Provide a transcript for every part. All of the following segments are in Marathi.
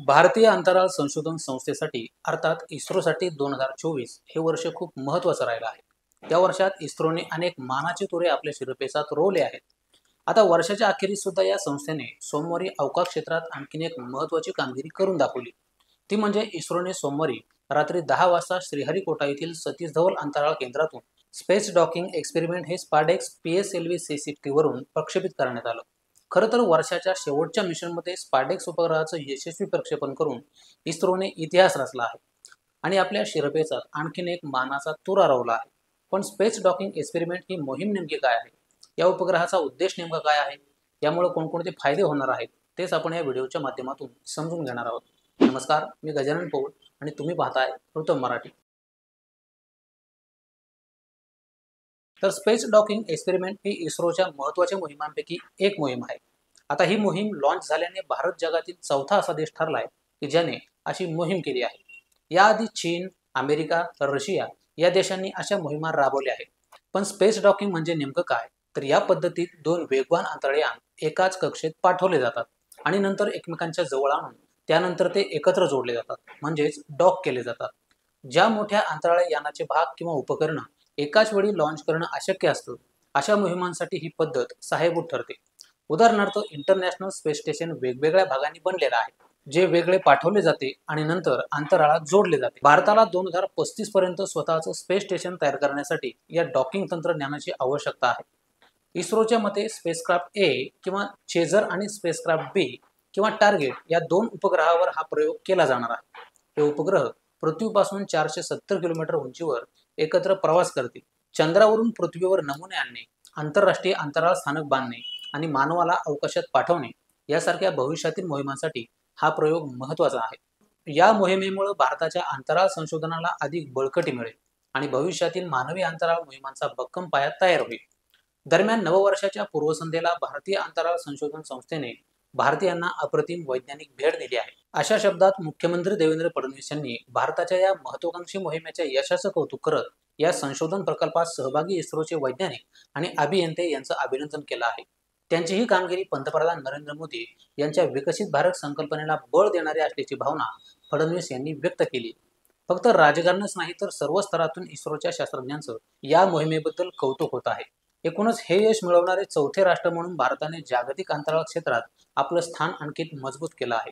भारतीय अंतराळ संशोधन संस्थेसाठी अर्थात इस्रोसाठी 2024 हे वर्ष खूप महत्त्वाचं राहिलं आहे। त्या वर्षात इस्रोने अनेक मानाचे तुरे आपल्या शिरपेचात रोवले आहेत। आता वर्षाच्या अखेरीस सुद्धा या संस्थेने सोमवारी अवकाश क्षेत्रात आणखीन एक महत्त्वाची कामगिरी करून दाखवली। ती म्हणजे इस्रोने सोमवारी रात्री 10 वाजता श्रीहरिकोटा येथील सतीश धवन अंतराळ केंद्रातून स्पेस डॉकिंग एक्सपेरिमेंट हे स्पाडेक्स PSLV C60 वरून प्रक्षेपित करण्यात आलं। खरं तर वर्षाच्या शेवटच्या मिशनमध्ये स्पाडेक्स उपग्रहाचं यशस्वी प्रक्षेपण करून इस्रोने इतिहास रचला आहे आणि आपल्या शिरपेचात आणखीन एक मानाचा तुरा रोवला आहे। पण स्पेस डॉकिंग एक्सपेरिमेंट ही मोहीम नेमकी काय आहे, या उपग्रहाचा उद्देश नेमका काय आहे, यामुळे कोणकोणते फायदे होणार आहेत, तेच आपण या व्हिडिओच्या माध्यमातून समजून घेणार आहोत। नमस्कार, मी गजानन पौळ आणि तुम्ही पाहताय ऋतम मराठी। तर स्पेस डॉकिंग एक्सपेरिमेंट ही इस्रोच्या महत्त्वाच्या मोहिमांपैकी एक मोहीम आहे। आता ही मोहीम लॉन्च झाल्याने भारत जगातील चौथा असा देश ठरला आहे की ज्याने अशी मोहीम केली आहे। याआधी चीन, अमेरिका, रशिया या देशांनी अशा मोहिमा राबवल्या आहेत। पण स्पेस डॉकिंग म्हणजे नेमकं काय, तर या पद्धतीत दोन वेगवान अंतराळयान एकाच कक्षेत पाठवले जातात आणि नंतर एकमेकांच्या जवळ आणून त्यानंतर ते एकत्र जोडले जातात, म्हणजेच डॉक केले जातात। ज्या मोठ्या अंतराळयानाचे भाग किंवा उपकरणं एकाच वेळी लॉन्च करणं अशक्य असतं, अशा मोहिमांसाठी ही पद्धत सहाय्यभूत ठरते। उदाहरणार्थ, इंटरनॅशनल स्पेस स्टेशन वेगवेगळ्या भागांनी बनलेलं आहे, जे वेगळे पाठवले जाते आणि नंतर अंतराळात जोडले जाते। भारताला 2035 पर्यंत स्वतःचं स्पेस स्टेशन तयार करण्यासाठी या डॉकिंग तंत्रज्ञानाची आवश्यकता आहे। इस्रोच्या मते स्पेसक्राफ्ट ए किंवा चेझर आणि स्पेसक्राफ्ट बी किंवा टार्गेट या दोन उपग्रहावर हा प्रयोग केला जाणार आहे। हे उपग्रह पृथ्वीपासून 470 किलोमीटर उंचीवर एकत्र प्रवास करतील। चंद्रावरून पृथ्वीवर नमुने आणणे, आंतरराष्ट्रीय अंतराळ स्थानक बांधणे आणि मानवाला अवकाशात पाठवणे यासारख्या भविष्यातील मोहिमांसाठी हा प्रयोग महत्त्वाचा आहे। या मोहिमेमुळे भारताच्या अंतराळ संशोधनाला अधिक बळकटी मिळेल आणि भविष्यातील मानवी अंतराळ मोहिमांचा भक्कम पाया तयार होईल। दरम्यान, नववर्षाच्या पूर्वसंध्येला भारतीय अंतराळ संशोधन संस्थेने भारतीयांना अप्रतिम वैज्ञानिक भेट दिली आहे। अशा शब्दात मुख्यमंत्री देवेंद्र फडणवीस यांनी भारताच्या या महत्त्वाकांक्षी मोहिमेच्या यशाचं कौतुक करत या संशोधन प्रकल्पात सहभागी इस्रोचे वैज्ञानिक आणि अभियंते यांचं अभिनंदन केलं आहे। त्यांची ही कामगिरी पंतप्रधान नरेंद्र मोदी यांच्या विकसित भारत संकल्पनेला बळ देणारी असल्याची भावना फडणवीस यांनी व्यक्त केली। फक्त राजकारणच नाही, तर सर्व स्तरातून इस्रोच्या शास्त्रज्ञांचं या मोहिमेबद्दल कौतुक होत आहे। एकूणच हे यश मिळवणारे चौथे राष्ट्र म्हणून भारताने जागतिक अंतराळ क्षेत्रात आपलं स्थान आणखी मजबूत केलं आहे।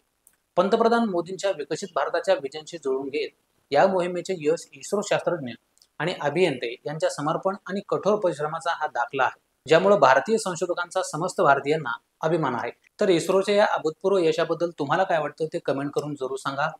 पंतप्रधान मोदींच्या विकसित भारताच्या विजनशी जुळवून घेत या मोहिमेचे यश इस्रो शास्त्रज्ञ आणि अभियंते यांच्या समर्पण आणि कठोर परिश्रमाचा हा दाखला आहे, ज्यामुळे भारतीय संशोधकांचा समस्त भारतीयांना अभिमान आहे। तर इस्रोच्या या अभूतपूर्व यशाबद्दल तुम्हाला काय वाटतं ते कमेंट करून जरूर सांगा।